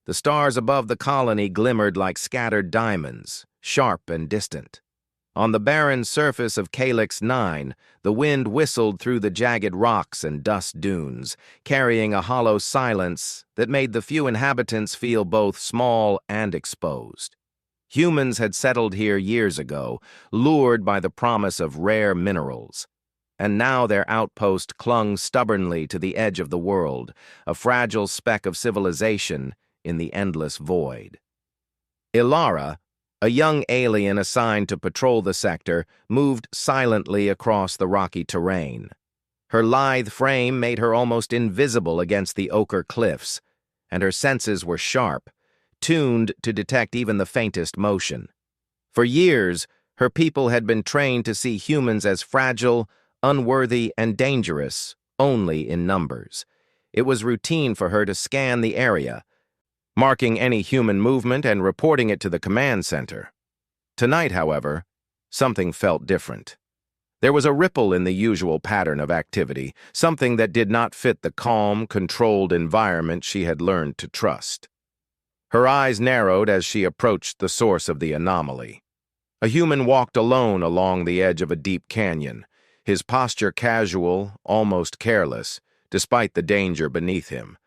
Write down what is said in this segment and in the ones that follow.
The stars above the colony glimmered like scattered diamonds, sharp and distant. On the barren surface of Calyx 9, the wind whistled through the jagged rocks and dust dunes, carrying a hollow silence that made the few inhabitants feel both small and exposed. Humans had settled here years ago, lured by the promise of rare minerals. And now their outpost clung stubbornly to the edge of the world, a fragile speck of civilization in the endless void. Lyra, a young alien assigned to patrol the sector, moved silently across the rocky terrain. Her lithe frame made her almost invisible against the ochre cliffs, and her senses were sharp, tuned to detect even the faintest motion. For years, her people had been trained to see humans as fragile, unworthy, and dangerous only in numbers. It was routine for her to scan the area, marking any human movement and reporting it to the command center. Tonight, however, something felt different. There was a ripple in the usual pattern of activity, something that did not fit the calm, controlled environment she had learned to trust. Her eyes narrowed as she approached the source of the anomaly. A human walked alone along the edge of a deep canyon, his posture casual, almost careless, despite the danger beneath him.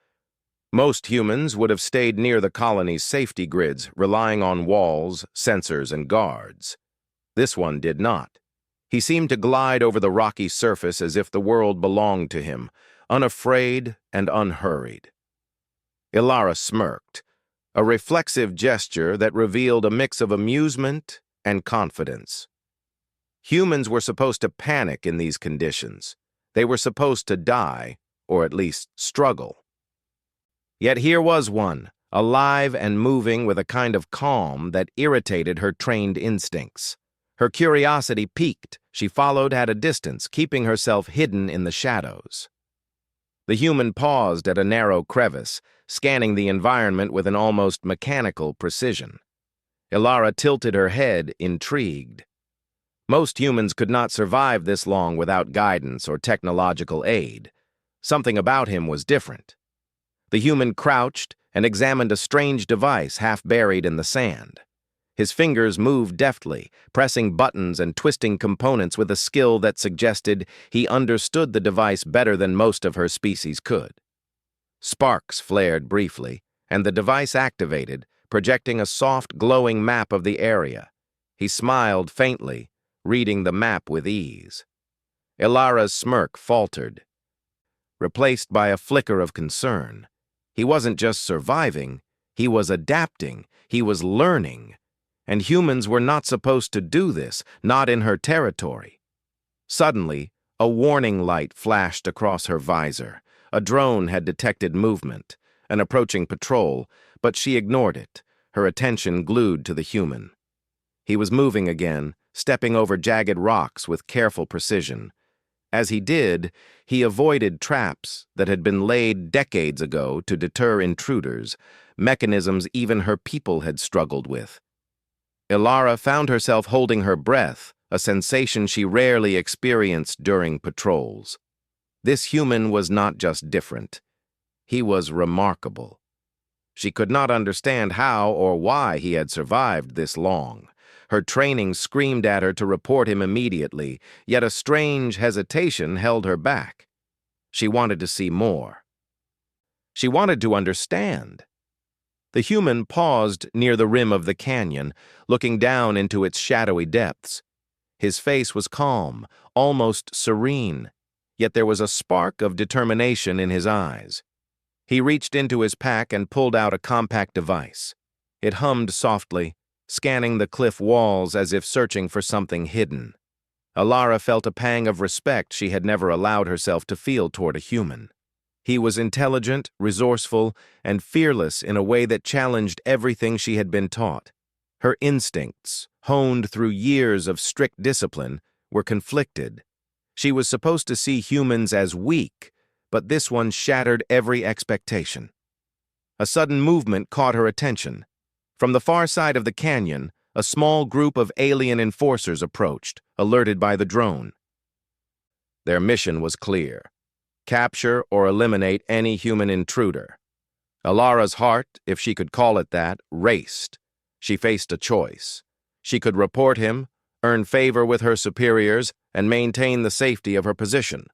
Most humans would have stayed near the colony's safety grids, relying on walls, sensors, and guards. This one did not. He seemed to glide over the rocky surface as if the world belonged to him, unafraid and unhurried. Lyra smirked, a reflexive gesture that revealed a mix of amusement and confidence. Humans were supposed to panic in these conditions. They were supposed to die, or at least struggle. Yet here was one, alive and moving with a kind of calm that irritated her trained instincts. Her curiosity piqued. She followed at a distance, keeping herself hidden in the shadows. The human paused at a narrow crevice, scanning the environment with an almost mechanical precision. Lyra tilted her head, intrigued. Most humans could not survive this long without guidance or technological aid. Something about him was different. The human crouched and examined a strange device half buried in the sand. His fingers moved deftly, pressing buttons and twisting components with a skill that suggested he understood the device better than most of her species could. Sparks flared briefly, and the device activated, projecting a soft, glowing map of the area. He smiled faintly, reading the map with ease. Lyra's smirk faltered, replaced by a flicker of concern. He wasn't just surviving, he was adapting, he was learning. And humans were not supposed to do this, not in her territory. Suddenly, a warning light flashed across her visor. A drone had detected movement, an approaching patrol, but she ignored it, her attention glued to the human. He was moving again, stepping over jagged rocks with careful precision. As he did, he avoided traps that had been laid decades ago to deter intruders, mechanisms even her people had struggled with. Lyra found herself holding her breath, a sensation she rarely experienced during patrols. This human was not just different. He was remarkable. She could not understand how or why he had survived this long. Her training screamed at her to report him immediately, yet a strange hesitation held her back. She wanted to see more. She wanted to understand. The human paused near the rim of the canyon, looking down into its shadowy depths. His face was calm, almost serene, yet there was a spark of determination in his eyes. He reached into his pack and pulled out a compact device. It hummed softly, scanning the cliff walls as if searching for something hidden. Lyra felt a pang of respect she had never allowed herself to feel toward a human. He was intelligent, resourceful, and fearless in a way that challenged everything she had been taught. Her instincts, honed through years of strict discipline, were conflicted. She was supposed to see humans as weak, but this one shattered every expectation. A sudden movement caught her attention. From the far side of the canyon, a small group of alien enforcers approached, alerted by the drone. Their mission was clear: capture or eliminate any human intruder. Alara's heart, if she could call it that, raced. She faced a choice. She could report him, earn favor with her superiors, and maintain the safety of her position.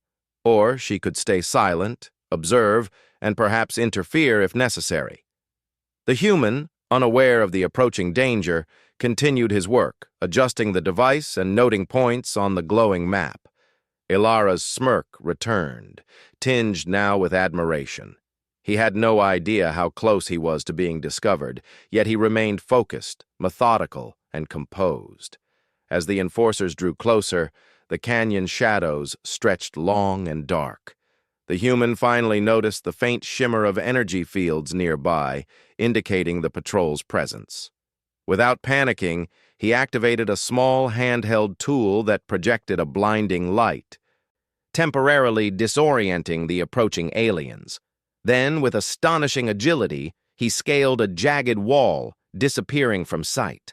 Or she could stay silent, observe, and perhaps interfere if necessary. The human, unaware of the approaching danger, continued his work, adjusting the device and noting points on the glowing map. Ilara's smirk returned, tinged now with admiration. He had no idea how close he was to being discovered, yet he remained focused, methodical, and composed. As the enforcers drew closer, the canyon shadows stretched long and dark. The human finally noticed the faint shimmer of energy fields nearby, indicating the patrol's presence. Without panicking, he activated a small handheld tool that projected a blinding light, temporarily disorienting the approaching aliens. Then, with astonishing agility, he scaled a jagged wall, disappearing from sight.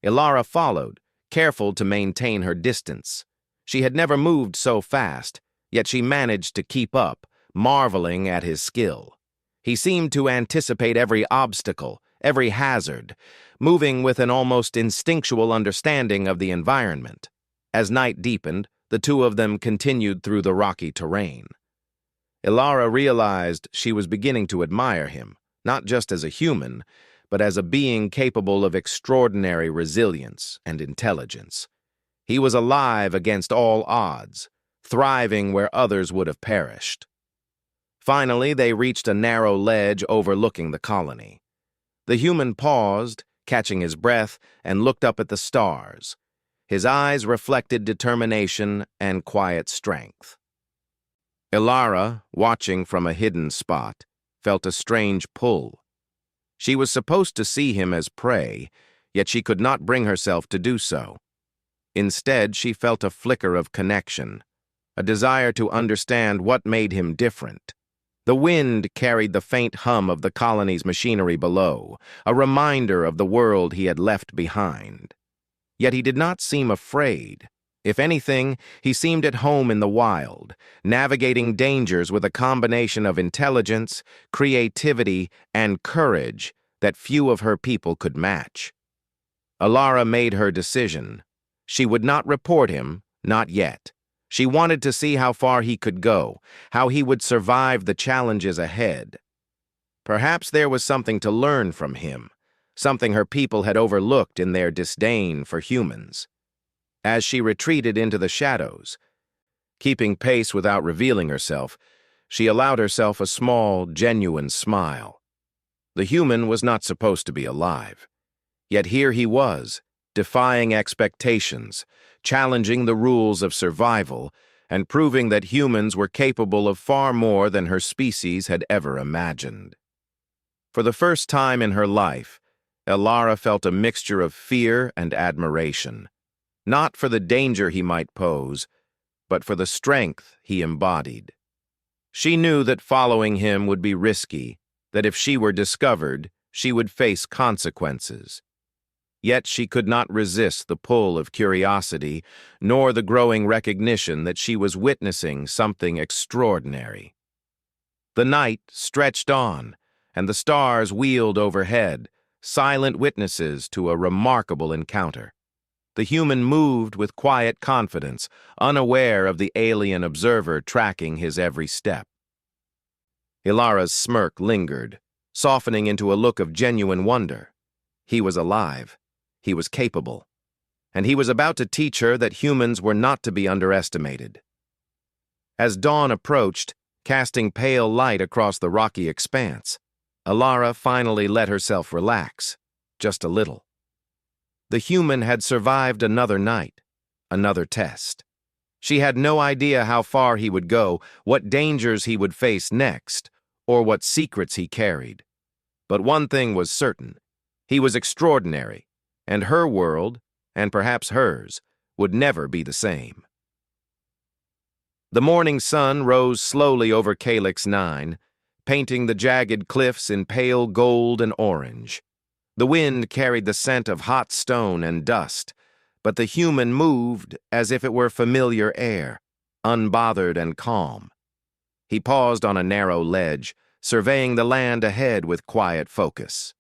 Ilara followed, careful to maintain her distance. She had never moved so fast, yet she managed to keep up, marveling at his skill. He seemed to anticipate every obstacle, every hazard, moving with an almost instinctual understanding of the environment. As night deepened, the two of them continued through the rocky terrain. Ilara realized she was beginning to admire him, not just as a human, but as a being capable of extraordinary resilience and intelligence. He was alive against all odds, thriving where others would have perished. Finally, they reached a narrow ledge overlooking the colony. The human paused, catching his breath, and looked up at the stars. His eyes reflected determination and quiet strength. Ilara, watching from a hidden spot, felt a strange pull. She was supposed to see him as prey, yet she could not bring herself to do so. Instead, she felt a flicker of connection, a desire to understand what made him different. The wind carried the faint hum of the colony's machinery below, a reminder of the world he had left behind. Yet he did not seem afraid. If anything, he seemed at home in the wild, navigating dangers with a combination of intelligence, creativity, and courage that few of her people could match. Ilara made her decision. She would not report him, not yet. She wanted to see how far he could go, how he would survive the challenges ahead. Perhaps there was something to learn from him, something her people had overlooked in their disdain for humans. As she retreated into the shadows, keeping pace without revealing herself, she allowed herself a small, genuine smile. The human was not supposed to be alive. Yet here he was, defying expectations, challenging the rules of survival, and proving that humans were capable of far more than her species had ever imagined. For the first time in her life, Ilara felt a mixture of fear and admiration, not for the danger he might pose, but for the strength he embodied. She knew that following him would be risky, that if she were discovered, she would face consequences. Yet she could not resist the pull of curiosity, nor the growing recognition that she was witnessing something extraordinary. The night stretched on, and the stars wheeled overhead, silent witnesses to a remarkable encounter. The human moved with quiet confidence, unaware of the alien observer tracking his every step. Ilara's smirk lingered, softening into a look of genuine wonder. He was alive. He was capable. And he was about to teach her that humans were not to be underestimated. As dawn approached, casting pale light across the rocky expanse, Ilara finally let herself relax, just a little. The human had survived another night, another test. She had no idea how far he would go, what dangers he would face next, or what secrets he carried. But one thing was certain. He was extraordinary, and her world, and perhaps hers, would never be the same. The morning sun rose slowly over Calyx 9, painting the jagged cliffs in pale gold and orange. The wind carried the scent of hot stone and dust, but the human moved as if it were familiar air, unbothered and calm. He paused on a narrow ledge, surveying the land ahead with quiet focus.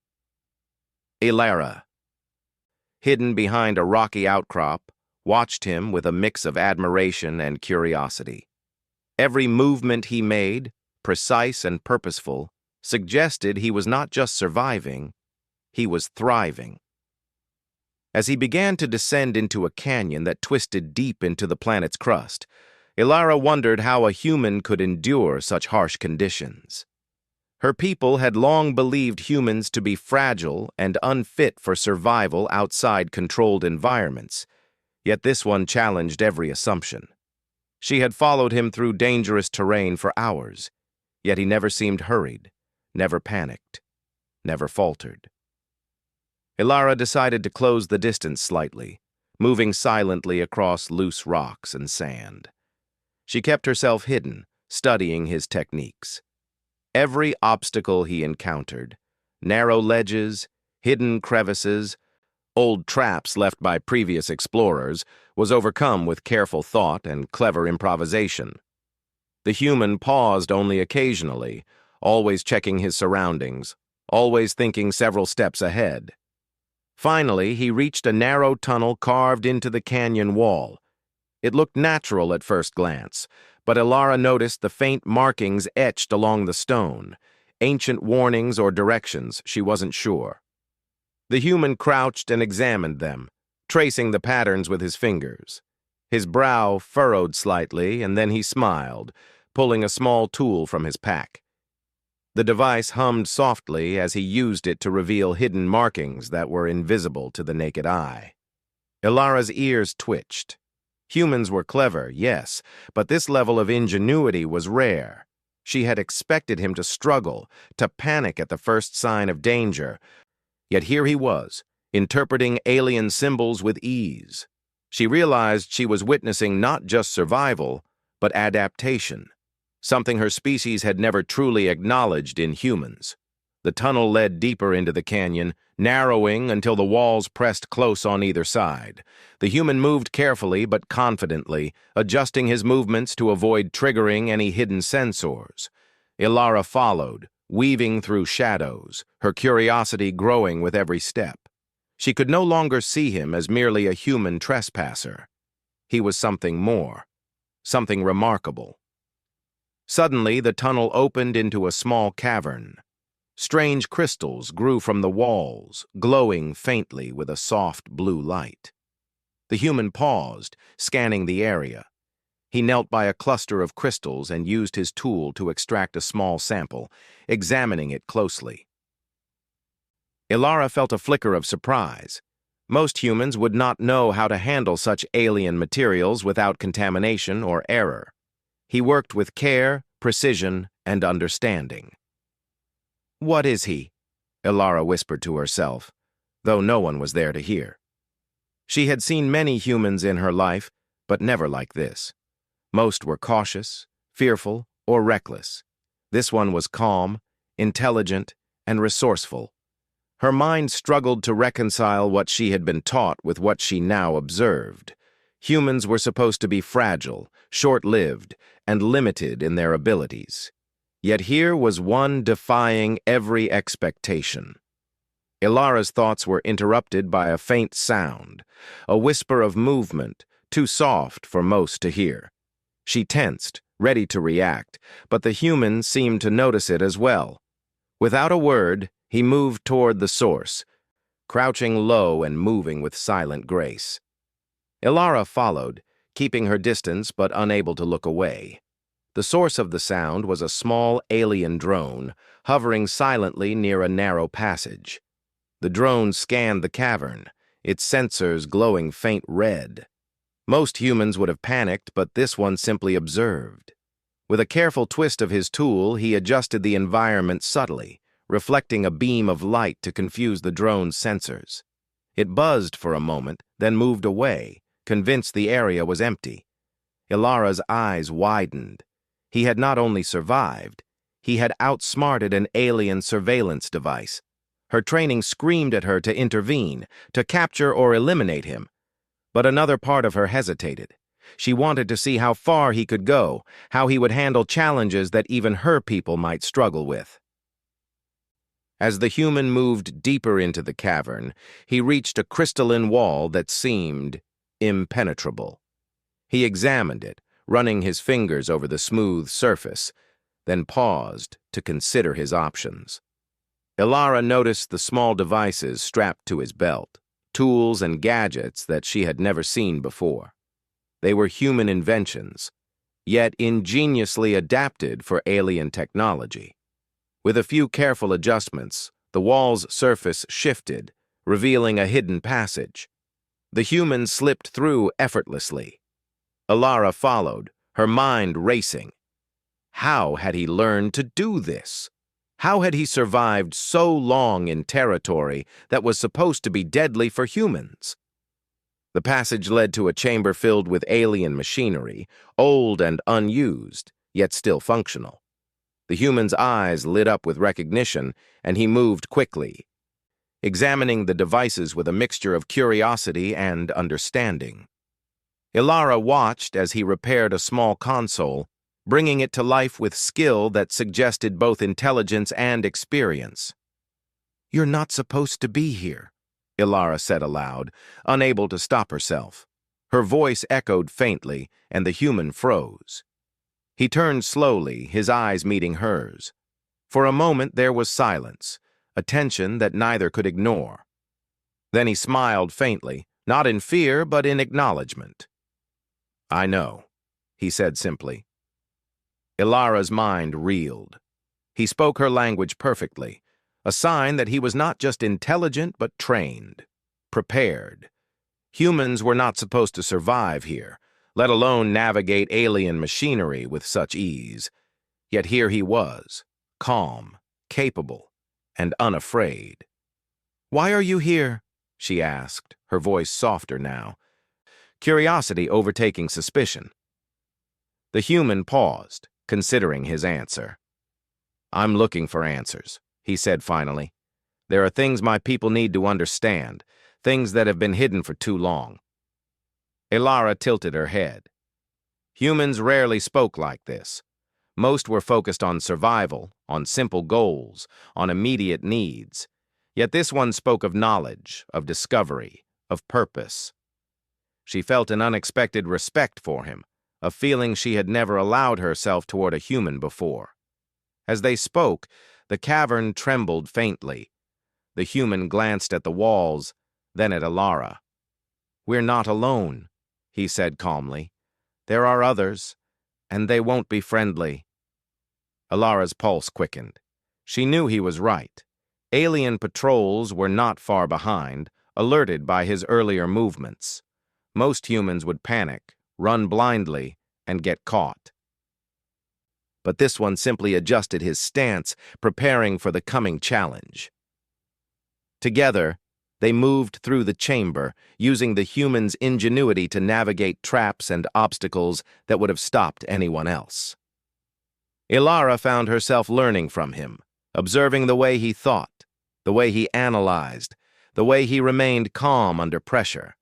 Lyra, hidden behind a rocky outcrop, watched him with a mix of admiration and curiosity. Every movement he made, precise and purposeful, suggested he was not just surviving, he was thriving. As he began to descend into a canyon that twisted deep into the planet's crust, Lyra wondered how a human could endure such harsh conditions. Her people had long believed humans to be fragile and unfit for survival outside controlled environments, yet this one challenged every assumption. She had followed him through dangerous terrain for hours, yet he never seemed hurried, never panicked, never faltered. Lyra decided to close the distance slightly, moving silently across loose rocks and sand. She kept herself hidden, studying his techniques. Every obstacle he encountered, narrow ledges, hidden crevices, old traps left by previous explorers, was overcome with careful thought and clever improvisation. The human paused only occasionally, always checking his surroundings, always thinking several steps ahead. Finally, he reached a narrow tunnel carved into the canyon wall. It looked natural at first glance, but Lyra noticed the faint markings etched along the stone, ancient warnings or directions, she wasn't sure. The human crouched and examined them, tracing the patterns with his fingers. His brow furrowed slightly, and then he smiled, pulling a small tool from his pack. The device hummed softly as he used it to reveal hidden markings that were invisible to the naked eye. Lyra's ears twitched. Humans were clever, yes, but this level of ingenuity was rare. She had expected him to struggle, to panic at the first sign of danger. Yet here he was, interpreting alien symbols with ease. She realized she was witnessing not just survival, but adaptation, something her species had never truly acknowledged in humans. The tunnel led deeper into the canyon, narrowing until the walls pressed close on either side. The human moved carefully but confidently, adjusting his movements to avoid triggering any hidden sensors. Lyra followed, weaving through shadows, her curiosity growing with every step. She could no longer see him as merely a human trespasser. He was something more, something remarkable. Suddenly, the tunnel opened into a small cavern. Strange crystals grew from the walls, glowing faintly with a soft blue light. The human paused, scanning the area. He knelt by a cluster of crystals and used his tool to extract a small sample, examining it closely. Lyra felt a flicker of surprise. Most humans would not know how to handle such alien materials without contamination or error. He worked with care, precision, and understanding. "What is he?" Lyra whispered to herself, though no one was there to hear. She had seen many humans in her life, but never like this. Most were cautious, fearful, or reckless. This one was calm, intelligent, and resourceful. Her mind struggled to reconcile what she had been taught with what she now observed. Humans were supposed to be fragile, short-lived, and limited in their abilities. Yet here was one defying every expectation. Lyra's thoughts were interrupted by a faint sound, a whisper of movement, too soft for most to hear. She tensed, ready to react, but the human seemed to notice it as well. Without a word, he moved toward the source, crouching low and moving with silent grace. Lyra followed, keeping her distance but unable to look away. The source of the sound was a small alien drone, hovering silently near a narrow passage. The drone scanned the cavern, its sensors glowing faint red. Most humans would have panicked, but this one simply observed. With a careful twist of his tool, he adjusted the environment subtly, reflecting a beam of light to confuse the drone's sensors. It buzzed for a moment, then moved away, convinced the area was empty. Lyra's eyes widened. He had not only survived, he had outsmarted an alien surveillance device. Her training screamed at her to intervene, to capture or eliminate him. But another part of her hesitated. She wanted to see how far he could go, how he would handle challenges that even her people might struggle with. As the human moved deeper into the cavern, he reached a crystalline wall that seemed impenetrable. He examined it, running his fingers over the smooth surface, then paused to consider his options. Ilara noticed the small devices strapped to his belt, tools and gadgets that she had never seen before. They were human inventions, yet ingeniously adapted for alien technology. With a few careful adjustments, the wall's surface shifted, revealing a hidden passage. The human slipped through effortlessly. Ilara followed, her mind racing. How had he learned to do this? How had he survived so long in territory that was supposed to be deadly for humans? The passage led to a chamber filled with alien machinery, old and unused, yet still functional. The human's eyes lit up with recognition, and he moved quickly, examining the devices with a mixture of curiosity and understanding. Ilara watched as he repaired a small console, bringing it to life with skill that suggested both intelligence and experience. "You're not supposed to be here," Ilara said aloud, unable to stop herself. Her voice echoed faintly, and the human froze. He turned slowly, his eyes meeting hers. For a moment there was silence, a tension that neither could ignore. Then he smiled faintly, not in fear but in acknowledgement. "I know," he said simply. Ilara's mind reeled. He spoke her language perfectly, a sign that he was not just intelligent but trained, prepared. Humans were not supposed to survive here, let alone navigate alien machinery with such ease. Yet here he was, calm, capable, and unafraid. "Why are you here?" she asked, her voice softer now, curiosity overtaking suspicion. The human paused, considering his answer. "I'm looking for answers," he said finally. "There are things my people need to understand, things that have been hidden for too long." Ilara tilted her head. Humans rarely spoke like this. Most were focused on survival, on simple goals, on immediate needs. Yet this one spoke of knowledge, of discovery, of purpose. She felt an unexpected respect for him, a feeling she had never allowed herself toward a human before. As they spoke, the cavern trembled faintly. The human glanced at the walls, then at Ilara. "We're not alone," he said calmly. "There are others, and they won't be friendly." Ilara's pulse quickened. She knew he was right. Alien patrols were not far behind, alerted by his earlier movements. Most humans would panic, run blindly, and get caught. But this one simply adjusted his stance, preparing for the coming challenge. Together, they moved through the chamber, using the human's ingenuity to navigate traps and obstacles that would have stopped anyone else. Ilara found herself learning from him, observing the way he thought, the way he analyzed, the way he remained calm under pressure.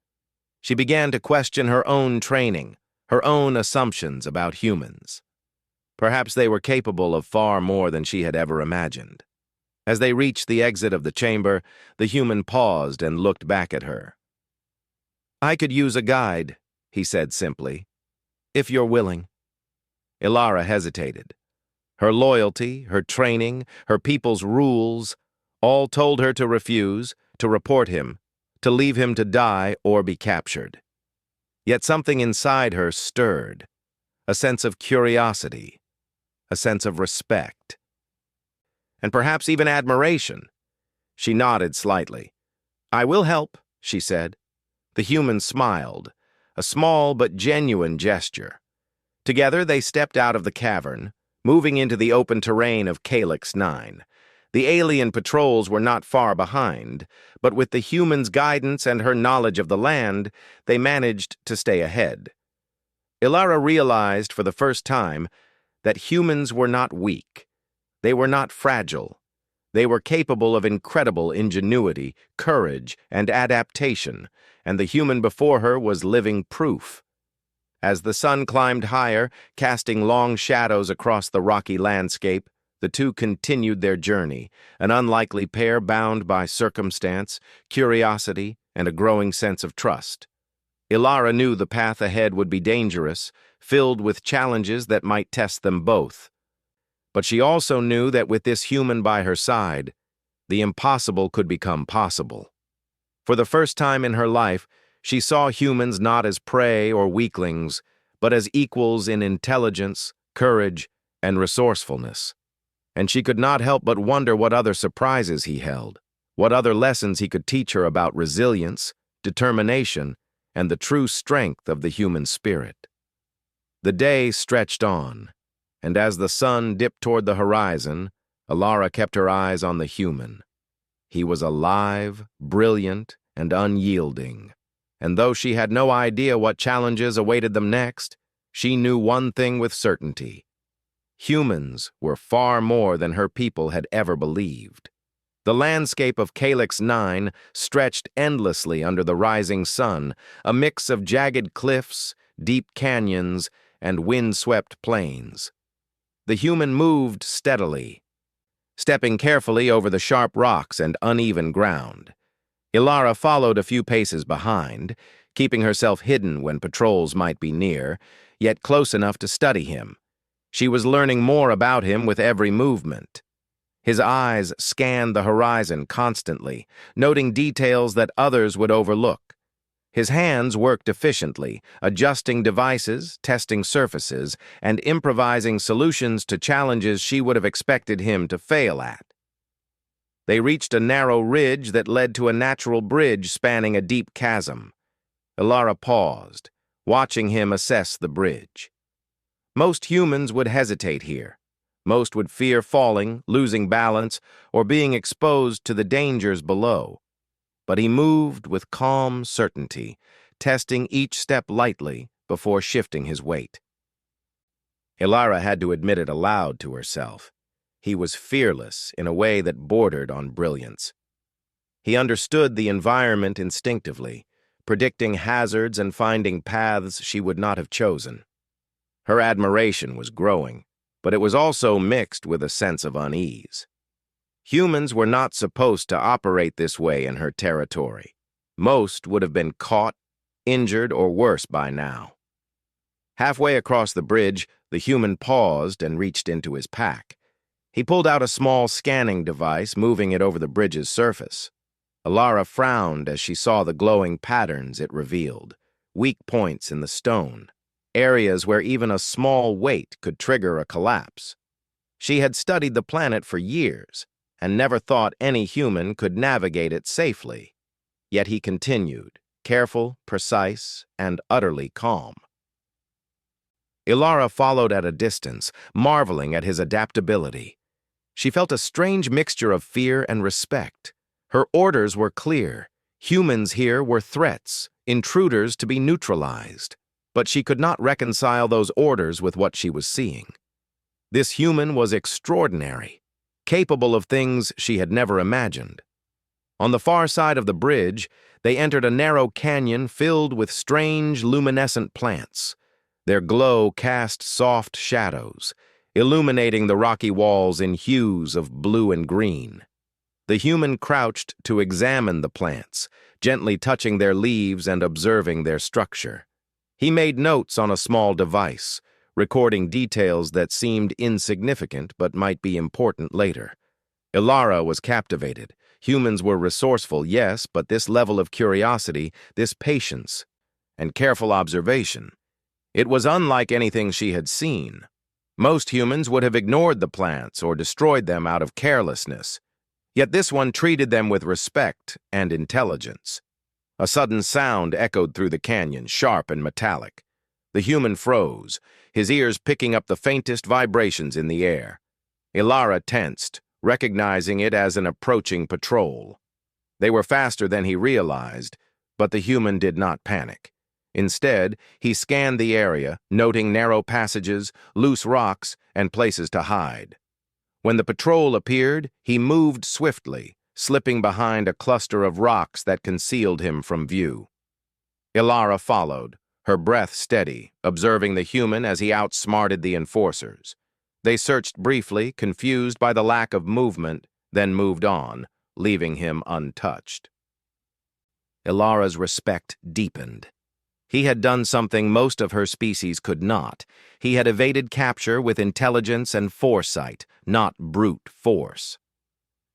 She began to question her own training, her own assumptions about humans. Perhaps they were capable of far more than she had ever imagined. As they reached the exit of the chamber, the human paused and looked back at her. "I could use a guide," he said simply, "if you're willing." Ilara hesitated. Her loyalty, her training, her people's rules, all told her to refuse, to report him, to leave him to die or be captured. Yet something inside her stirred, a sense of curiosity, a sense of respect, and perhaps even admiration. She nodded slightly. "I will help," she said. The human smiled, a small but genuine gesture. Together they stepped out of the cavern, moving into the open terrain of Calyx 9. The alien patrols were not far behind, but with the human's guidance and her knowledge of the land, they managed to stay ahead. Ilara realized for the first time that humans were not weak. They were not fragile. They were capable of incredible ingenuity, courage, and adaptation, and the human before her was living proof. As the sun climbed higher, casting long shadows across the rocky landscape, the two continued their journey, an unlikely pair bound by circumstance, curiosity, and a growing sense of trust. Ilara knew the path ahead would be dangerous, filled with challenges that might test them both. But she also knew that with this human by her side, the impossible could become possible. For the first time in her life, she saw humans not as prey or weaklings, but as equals in intelligence, courage, and resourcefulness. And she could not help but wonder what other surprises he held, what other lessons he could teach her about resilience, determination, and the true strength of the human spirit. The day stretched on, and as the sun dipped toward the horizon, Ilara kept her eyes on the human. He was alive, brilliant, and unyielding, and though she had no idea what challenges awaited them next, she knew one thing with certainty. Humans were far more than her people had ever believed. The landscape of Calyx 9 stretched endlessly under the rising sun, a mix of jagged cliffs, deep canyons, and wind-swept plains. The human moved steadily, stepping carefully over the sharp rocks and uneven ground. Ilara followed a few paces behind, keeping herself hidden when patrols might be near, yet close enough to study him. She was learning more about him with every movement. His eyes scanned the horizon constantly, noting details that others would overlook. His hands worked efficiently, adjusting devices, testing surfaces, and improvising solutions to challenges she would have expected him to fail at. They reached a narrow ridge that led to a natural bridge spanning a deep chasm. Ilara paused, watching him assess the bridge. Most humans would hesitate here. Most would fear falling, losing balance, or being exposed to the dangers below. But he moved with calm certainty, testing each step lightly before shifting his weight. Ilara had to admit it aloud to herself. He was fearless in a way that bordered on brilliance. He understood the environment instinctively, predicting hazards and finding paths she would not have chosen. Her admiration was growing, but it was also mixed with a sense of unease. Humans were not supposed to operate this way in her territory. Most would have been caught, injured, or worse by now. Halfway across the bridge, the human paused and reached into his pack. He pulled out a small scanning device, moving it over the bridge's surface. Ilara frowned as she saw the glowing patterns it revealed, weak points in the stone, areas where even a small weight could trigger a collapse. She had studied the planet for years and never thought any human could navigate it safely. Yet he continued, careful, precise, and utterly calm. Ilara followed at a distance, marveling at his adaptability. She felt a strange mixture of fear and respect. Her orders were clear. Humans here were threats, intruders to be neutralized. But she could not reconcile those orders with what she was seeing. This human was extraordinary, capable of things she had never imagined. On the far side of the bridge, they entered a narrow canyon filled with strange, luminescent plants. Their glow cast soft shadows, illuminating the rocky walls in hues of blue and green. The human crouched to examine the plants, gently touching their leaves and observing their structure. He made notes on a small device, recording details that seemed insignificant but might be important later. Ilara was captivated. Humans were resourceful, yes, but this level of curiosity, this patience, and careful observation, it was unlike anything she had seen. Most humans would have ignored the plants or destroyed them out of carelessness. Yet this one treated them with respect and intelligence. A sudden sound echoed through the canyon, sharp and metallic. The human froze, his ears picking up the faintest vibrations in the air. Ilara tensed, recognizing it as an approaching patrol. They were faster than he realized, but the human did not panic. Instead, he scanned the area, noting narrow passages, loose rocks, and places to hide. When the patrol appeared, he moved swiftly, slipping behind a cluster of rocks that concealed him from view. Ilara followed, her breath steady, observing the human as he outsmarted the enforcers. They searched briefly, confused by the lack of movement, then moved on, leaving him untouched. Ilara's respect deepened. He had done something most of her species could not. He had evaded capture with intelligence and foresight, not brute force.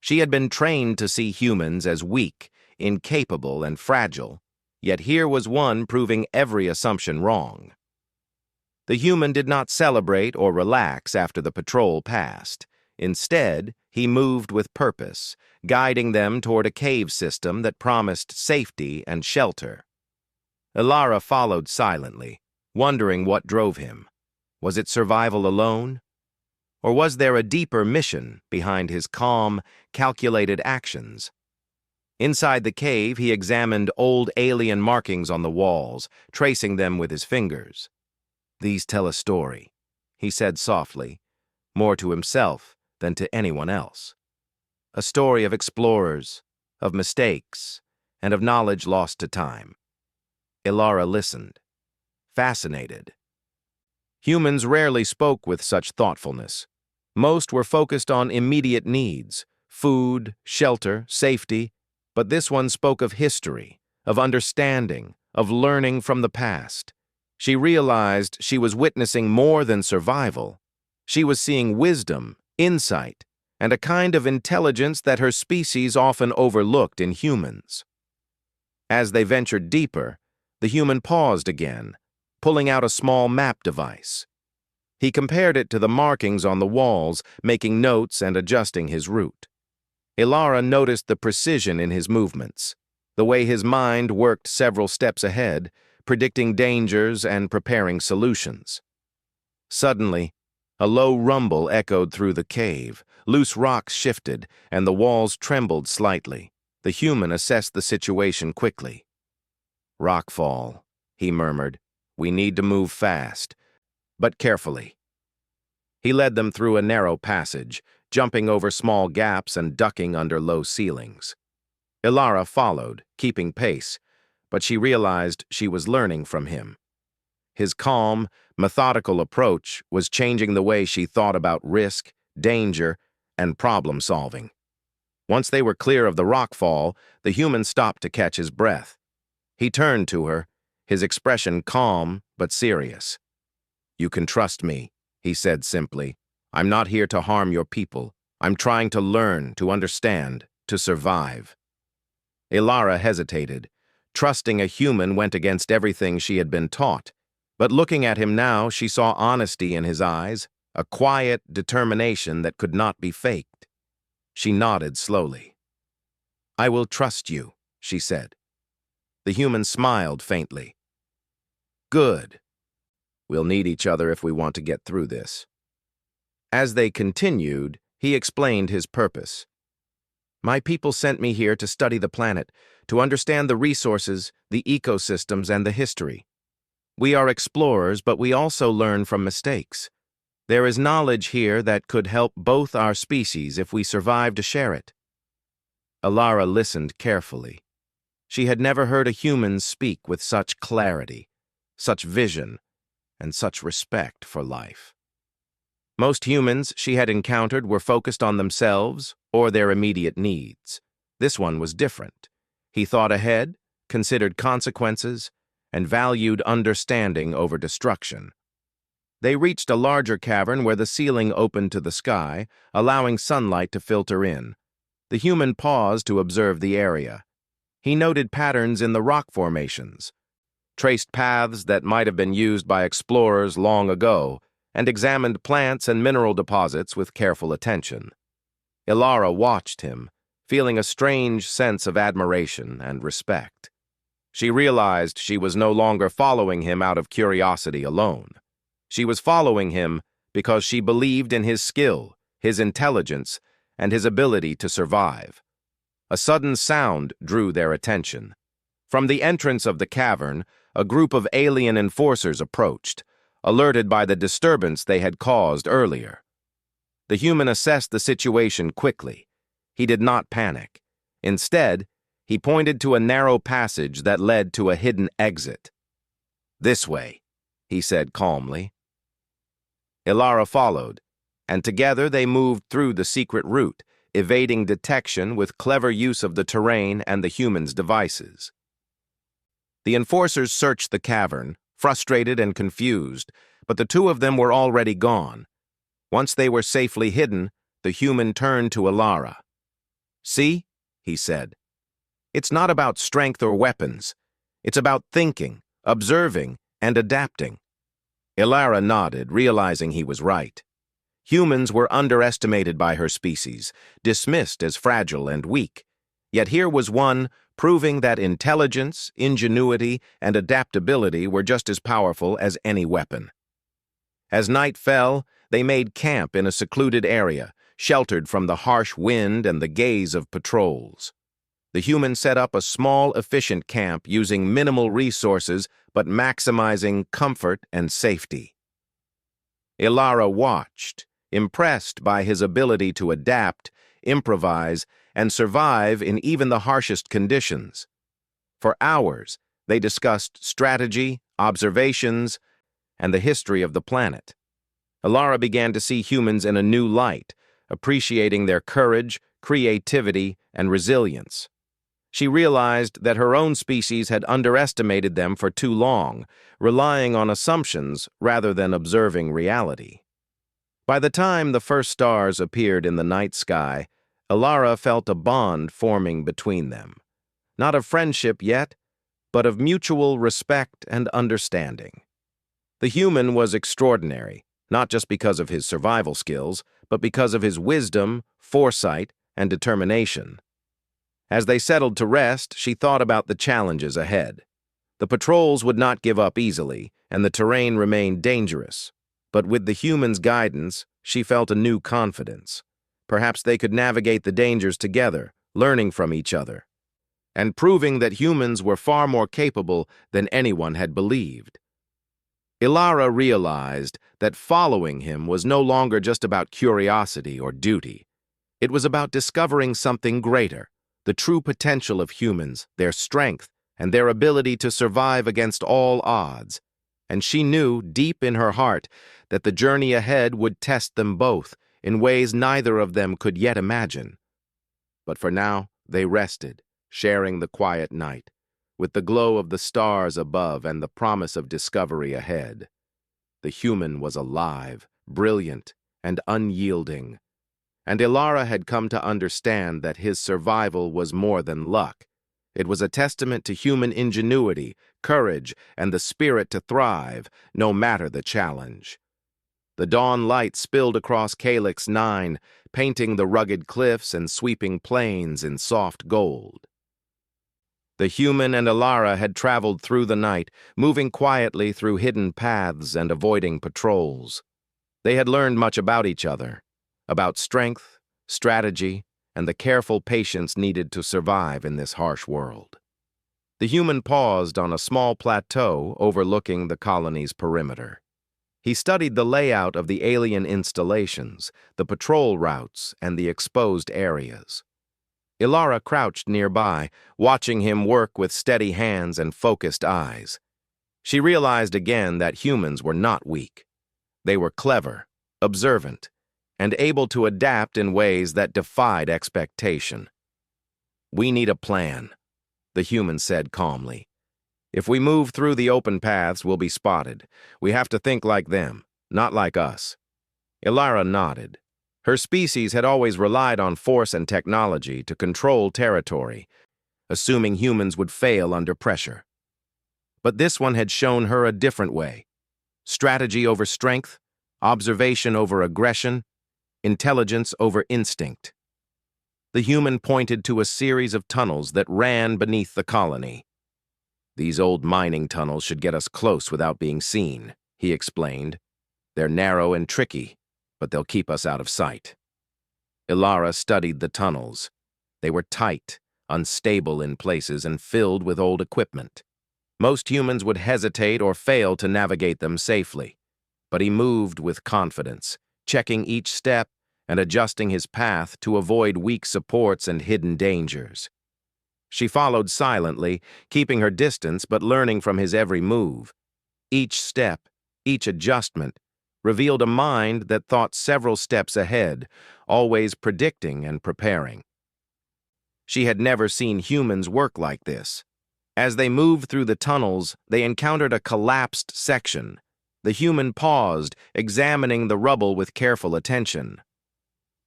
She had been trained to see humans as weak, incapable, and fragile, yet here was one proving every assumption wrong. The human did not celebrate or relax after the patrol passed. Instead, he moved with purpose, guiding them toward a cave system that promised safety and shelter. Ilara followed silently, wondering what drove him. Was it survival alone? Or was there a deeper mission behind his calm, calculated actions? Inside the cave, he examined old alien markings on the walls, tracing them with his fingers. "These tell a story," he said softly, more to himself than to anyone else. A story of explorers, of mistakes, and of knowledge lost to time. Ilara listened, fascinated. Humans rarely spoke with such thoughtfulness. Most were focused on immediate needs, food, shelter, safety, but this one spoke of history, of understanding, of learning from the past. She realized she was witnessing more than survival. She was seeing wisdom, insight, and a kind of intelligence that her species often overlooked in humans. As they ventured deeper, the human paused again, pulling out a small map device. He compared it to the markings on the walls, making notes and adjusting his route. Ilara noticed the precision in his movements, the way his mind worked several steps ahead, predicting dangers and preparing solutions. Suddenly, a low rumble echoed through the cave. Loose rocks shifted, and the walls trembled slightly. The human assessed the situation quickly. "Rockfall," he murmured. "We need to move fast, but carefully." He led them through a narrow passage, jumping over small gaps and ducking under low ceilings. Ilara followed, keeping pace, but she realized she was learning from him. His calm, methodical approach was changing the way she thought about risk, danger, and problem-solving. Once they were clear of the rockfall, the human stopped to catch his breath. He turned to her, his expression calm but serious. "You can trust me," he said simply. "I'm not here to harm your people. I'm trying to learn, to understand, to survive." Ilara hesitated. Trusting a human went against everything she had been taught. But looking at him now, she saw honesty in his eyes, a quiet determination that could not be faked. She nodded slowly. "I will trust you," she said. The human smiled faintly. "Good. We'll need each other if we want to get through this." As they continued, he explained his purpose. "My people sent me here to study the planet, to understand the resources, the ecosystems, and the history. We are explorers, but we also learn from mistakes. There is knowledge here that could help both our species if we survive to share it." Ilara listened carefully. She had never heard a human speak with such clarity, such vision, and such respect for life. Most humans she had encountered were focused on themselves or their immediate needs. This one was different. He thought ahead, considered consequences, and valued understanding over destruction. They reached a larger cavern where the ceiling opened to the sky, allowing sunlight to filter in. The human paused to observe the area. He noted patterns in the rock formations, traced paths that might have been used by explorers long ago, and examined plants and mineral deposits with careful attention. Ilara watched him, feeling a strange sense of admiration and respect. She realized she was no longer following him out of curiosity alone. She was following him because she believed in his skill, his intelligence, and his ability to survive. A sudden sound drew their attention. From the entrance of the cavern, a group of alien enforcers approached, alerted by the disturbance they had caused earlier. The human assessed the situation quickly. He did not panic. Instead, he pointed to a narrow passage that led to a hidden exit. "This way," he said calmly. Ilara followed, and together they moved through the secret route, evading detection with clever use of the terrain and the humans' devices. The enforcers searched the cavern, frustrated and confused, but the two of them were already gone. Once they were safely hidden, the human turned to Ilara. "See," he said, "it's not about strength or weapons. It's about thinking, observing, and adapting." Ilara nodded, realizing he was right. Humans were underestimated by her species, dismissed as fragile and weak. Yet here was one proving that intelligence, ingenuity, and adaptability were just as powerful as any weapon. As night fell, they made camp in a secluded area, sheltered from the harsh wind and the gaze of patrols. The humans set up a small, efficient camp using minimal resources but maximizing comfort and safety. Ilara watched, impressed by his ability to adapt, improvise, and survive in even the harshest conditions. For hours, they discussed strategy, observations, and the history of the planet. Ilara began to see humans in a new light, appreciating their courage, creativity, and resilience. She realized that her own species had underestimated them for too long, relying on assumptions rather than observing reality. By the time the first stars appeared in the night sky, Ilara felt a bond forming between them. Not of friendship yet, but of mutual respect and understanding. The human was extraordinary, not just because of his survival skills, but because of his wisdom, foresight, and determination. As they settled to rest, she thought about the challenges ahead. The patrols would not give up easily, and the terrain remained dangerous. But with the humans' guidance, she felt a new confidence. Perhaps they could navigate the dangers together, learning from each other, and proving that humans were far more capable than anyone had believed. Ilara realized that following him was no longer just about curiosity or duty. It was about discovering something greater, the true potential of humans, their strength, and their ability to survive against all odds. And she knew, deep in her heart, that the journey ahead would test them both in ways neither of them could yet imagine. But for now, they rested, sharing the quiet night, with the glow of the stars above and the promise of discovery ahead. The human was alive, brilliant, and unyielding. And Ilara had come to understand that his survival was more than luck. It was a testament to human ingenuity, courage, and the spirit to thrive, no matter the challenge. The dawn light spilled across Calyx 9, painting the rugged cliffs and sweeping plains in soft gold. The human and Ilara had traveled through the night, moving quietly through hidden paths and avoiding patrols. They had learned much about each other, about strength, strategy, and the careful patience needed to survive in this harsh world. The human paused on a small plateau overlooking the colony's perimeter. He studied the layout of the alien installations, the patrol routes, and the exposed areas. Ilara crouched nearby, watching him work with steady hands and focused eyes. She realized again that humans were not weak. They were clever, observant, and able to adapt in ways that defied expectation. "We need a plan," the human said calmly. "If we move through the open paths, we'll be spotted. We have to think like them, not like us." Ilara nodded. Her species had always relied on force and technology to control territory, assuming humans would fail under pressure. But this one had shown her a different way. Strategy over strength, observation over aggression, intelligence over instinct. The human pointed to a series of tunnels that ran beneath the colony. "These old mining tunnels should get us close without being seen," he explained. "They're narrow and tricky, but they'll keep us out of sight." Ilara studied the tunnels. They were tight, unstable in places, and filled with old equipment. Most humans would hesitate or fail to navigate them safely, but he moved with confidence, checking each step and adjusting his path to avoid weak supports and hidden dangers. She followed silently, keeping her distance but learning from his every move. Each step, each adjustment, revealed a mind that thought several steps ahead, always predicting and preparing. She had never seen humans work like this. As they moved through the tunnels, they encountered a collapsed section. The human paused, examining the rubble with careful attention.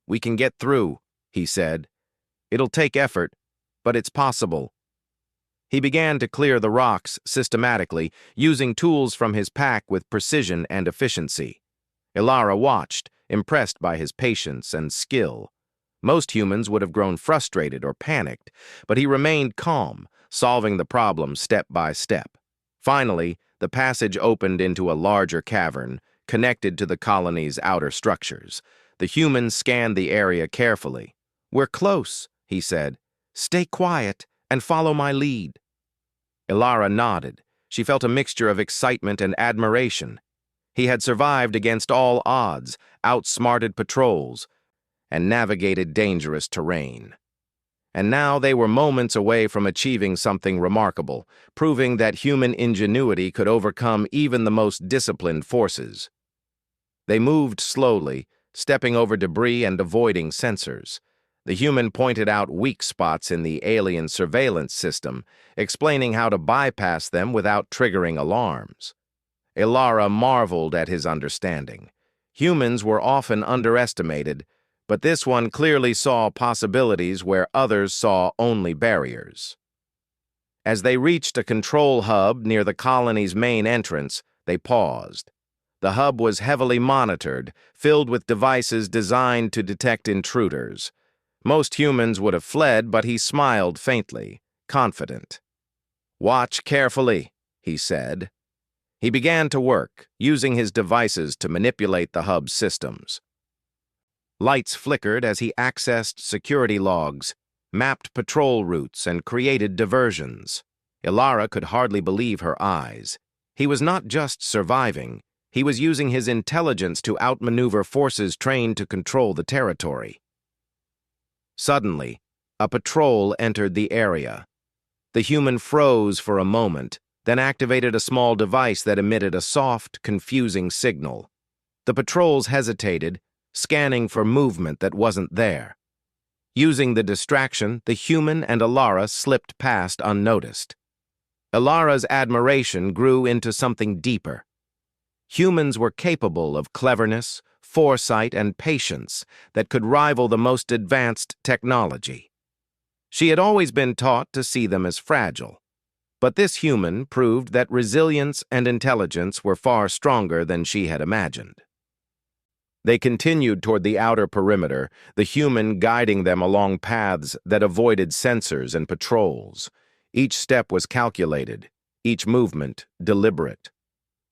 "We can get through," he said. "It'll take effort, but it's possible." He began to clear the rocks systematically, using tools from his pack with precision and efficiency. Ilara watched, impressed by his patience and skill. Most humans would have grown frustrated or panicked, but he remained calm, solving the problem step by step. Finally, the passage opened into a larger cavern, connected to the colony's outer structures. The human scanned the area carefully. "We're close," he said. "Stay quiet and follow my lead." Ilara nodded. She felt a mixture of excitement and admiration. He had survived against all odds, outsmarted patrols, and navigated dangerous terrain. And now they were moments away from achieving something remarkable, proving that human ingenuity could overcome even the most disciplined forces. They moved slowly, stepping over debris and avoiding sensors. The human pointed out weak spots in the alien surveillance system, explaining how to bypass them without triggering alarms. Ilara marveled at his understanding. Humans were often underestimated, but this one clearly saw possibilities where others saw only barriers. As they reached a control hub near the colony's main entrance, they paused. The hub was heavily monitored, filled with devices designed to detect intruders. Most humans would have fled, but he smiled faintly, confident. "Watch carefully," he said. He began to work, using his devices to manipulate the hub's systems. Lights flickered as he accessed security logs, mapped patrol routes, and created diversions. Ilara could hardly believe her eyes. He was not just surviving, he was using his intelligence to outmaneuver forces trained to control the territory. Suddenly, a patrol entered the area. The human froze for a moment, then activated a small device that emitted a soft, confusing signal. The patrols hesitated, scanning for movement that wasn't there. Using the distraction, the human and Ilara slipped past unnoticed. Ilara's admiration grew into something deeper. Humans were capable of cleverness, foresight, and patience that could rival the most advanced technology. She had always been taught to see them as fragile, but this human proved that resilience and intelligence were far stronger than she had imagined. They continued toward the outer perimeter, the human guiding them along paths that avoided sensors and patrols. Each step was calculated, each movement deliberate.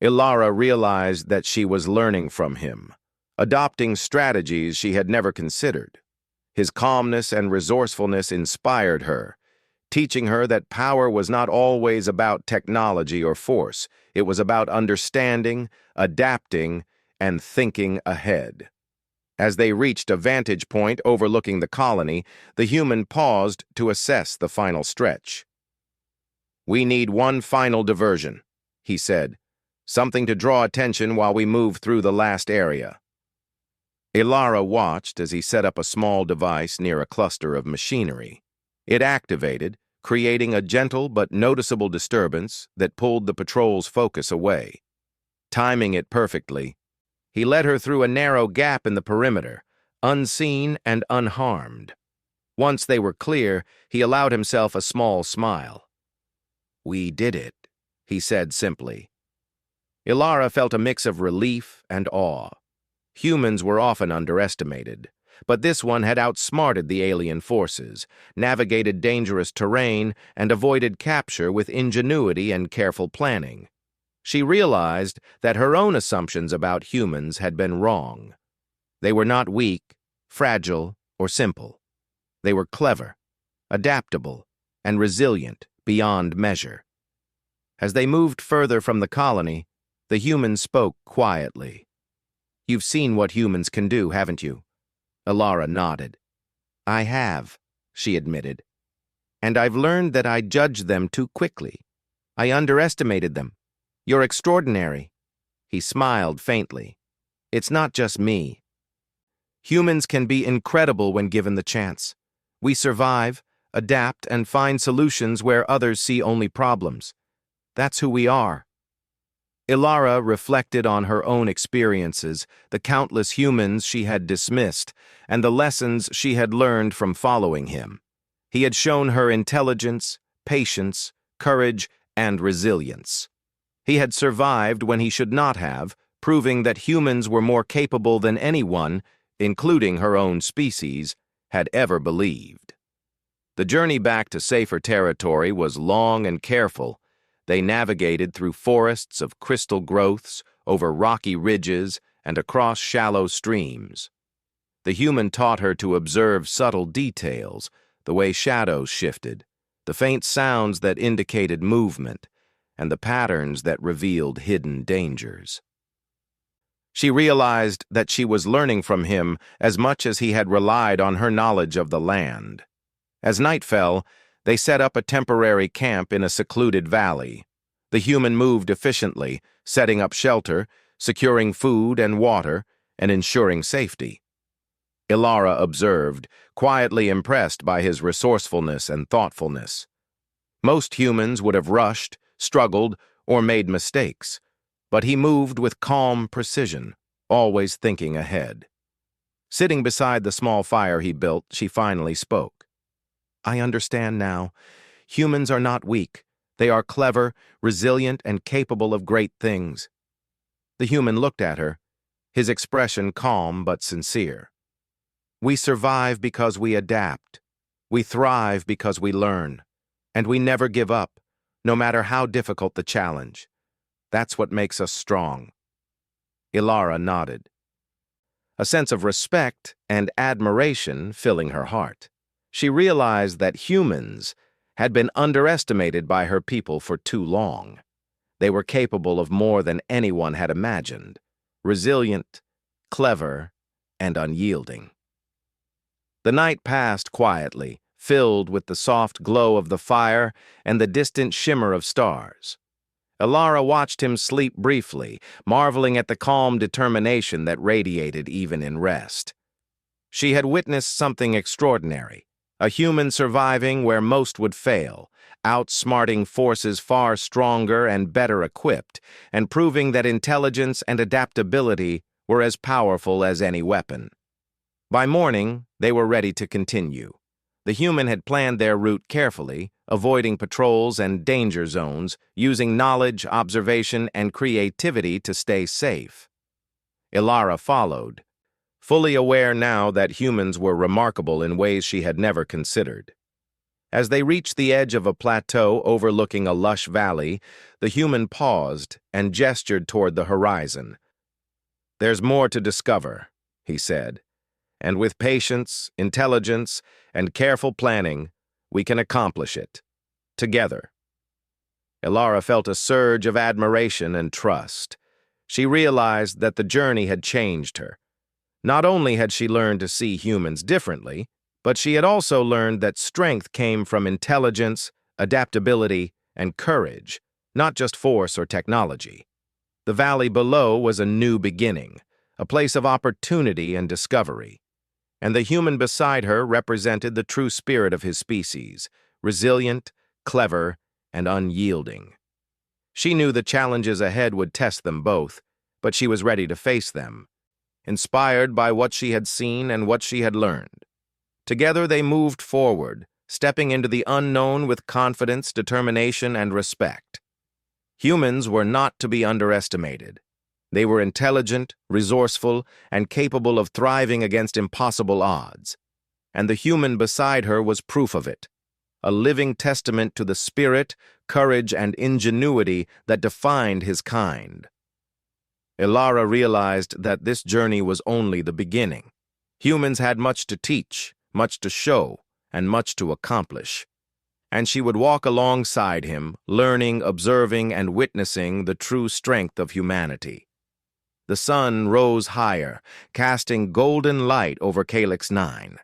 Ilara realized that she was learning from him, adopting strategies she had never considered. His calmness and resourcefulness inspired her, teaching her that power was not always about technology or force. It was about understanding, adapting, and thinking ahead. As they reached a vantage point overlooking the colony, the human paused to assess the final stretch. "We need one final diversion," he said. "Something to draw attention while we move through the last area." Ilara watched as he set up a small device near a cluster of machinery. It activated, creating a gentle but noticeable disturbance that pulled the patrol's focus away. Timing it perfectly, he led her through a narrow gap in the perimeter, unseen and unharmed. Once they were clear, he allowed himself a small smile. "We did it," he said simply. Ilara felt a mix of relief and awe. Humans were often underestimated, but this one had outsmarted the alien forces, navigated dangerous terrain, and avoided capture with ingenuity and careful planning. She realized that her own assumptions about humans had been wrong. They were not weak, fragile, or simple. They were clever, adaptable, and resilient beyond measure. As they moved further from the colony, the human spoke quietly. "You've seen what humans can do, haven't you?" Ilara nodded. "I have," she admitted. "And I've learned that I judged them too quickly. I underestimated them. You're extraordinary." He smiled faintly. "It's not just me. Humans can be incredible when given the chance. We survive, adapt, and find solutions where others see only problems. That's who we are." Ilara reflected on her own experiences, the countless humans she had dismissed, and the lessons she had learned from following him. He had shown her intelligence, patience, courage, and resilience. He had survived when he should not have, proving that humans were more capable than anyone, including her own species, had ever believed. The journey back to safer territory was long and careful. They navigated through forests of crystal growths, over rocky ridges, and across shallow streams. The human taught her to observe subtle details, the way shadows shifted, the faint sounds that indicated movement, and the patterns that revealed hidden dangers. She realized that she was learning from him as much as he had relied on her knowledge of the land. As night fell, they set up a temporary camp in a secluded valley. The human moved efficiently, setting up shelter, securing food and water, and ensuring safety. Ilara observed, quietly impressed by his resourcefulness and thoughtfulness. Most humans would have rushed, struggled, or made mistakes, but he moved with calm precision, always thinking ahead. Sitting beside the small fire he built, she finally spoke. "I understand now. Humans are not weak. They are clever, resilient, and capable of great things." The human looked at her, his expression calm but sincere. "We survive because we adapt. We thrive because we learn. And we never give up, no matter how difficult the challenge. That's what makes us strong." Ilara nodded, a sense of respect and admiration filling her heart. She realized that humans had been underestimated by her people for too long. They were capable of more than anyone had imagined, resilient, clever, and unyielding. The night passed quietly, filled with the soft glow of the fire and the distant shimmer of stars. Ilara watched him sleep briefly, marveling at the calm determination that radiated even in rest. She had witnessed something extraordinary. A human surviving where most would fail, outsmarting forces far stronger and better equipped, and proving that intelligence and adaptability were as powerful as any weapon. By morning, they were ready to continue. The human had planned their route carefully, avoiding patrols and danger zones, using knowledge, observation, and creativity to stay safe. Ilara followed, fully aware now that humans were remarkable in ways she had never considered. As they reached the edge of a plateau overlooking a lush valley, the human paused and gestured toward the horizon. "There's more to discover," he said, "and with patience, intelligence, and careful planning, we can accomplish it. Together." Ilara felt a surge of admiration and trust. She realized that the journey had changed her. Not only had she learned to see humans differently, but she had also learned that strength came from intelligence, adaptability, and courage, not just force or technology. The valley below was a new beginning, a place of opportunity and discovery. And the human beside her represented the true spirit of his species, resilient, clever, and unyielding. She knew the challenges ahead would test them both, but she was ready to face them, inspired by what she had seen and what she had learned. Together they moved forward, stepping into the unknown with confidence, determination, and respect. Humans were not to be underestimated. They were intelligent, resourceful, and capable of thriving against impossible odds. And the human beside her was proof of it, a living testament to the spirit, courage, and ingenuity that defined his kind. Ilara realized that this journey was only the beginning. Humans had much to teach, much to show, and much to accomplish. And she would walk alongside him, learning, observing, and witnessing the true strength of humanity. The sun rose higher, casting golden light over Calyx 9.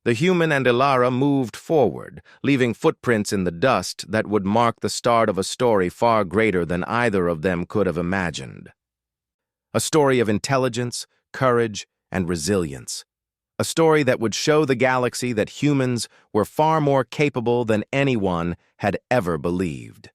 The human and Ilara moved forward, leaving footprints in the dust that would mark the start of a story far greater than either of them could have imagined. A story of intelligence, courage, and resilience. A story that would show the galaxy that humans were far more capable than anyone had ever believed.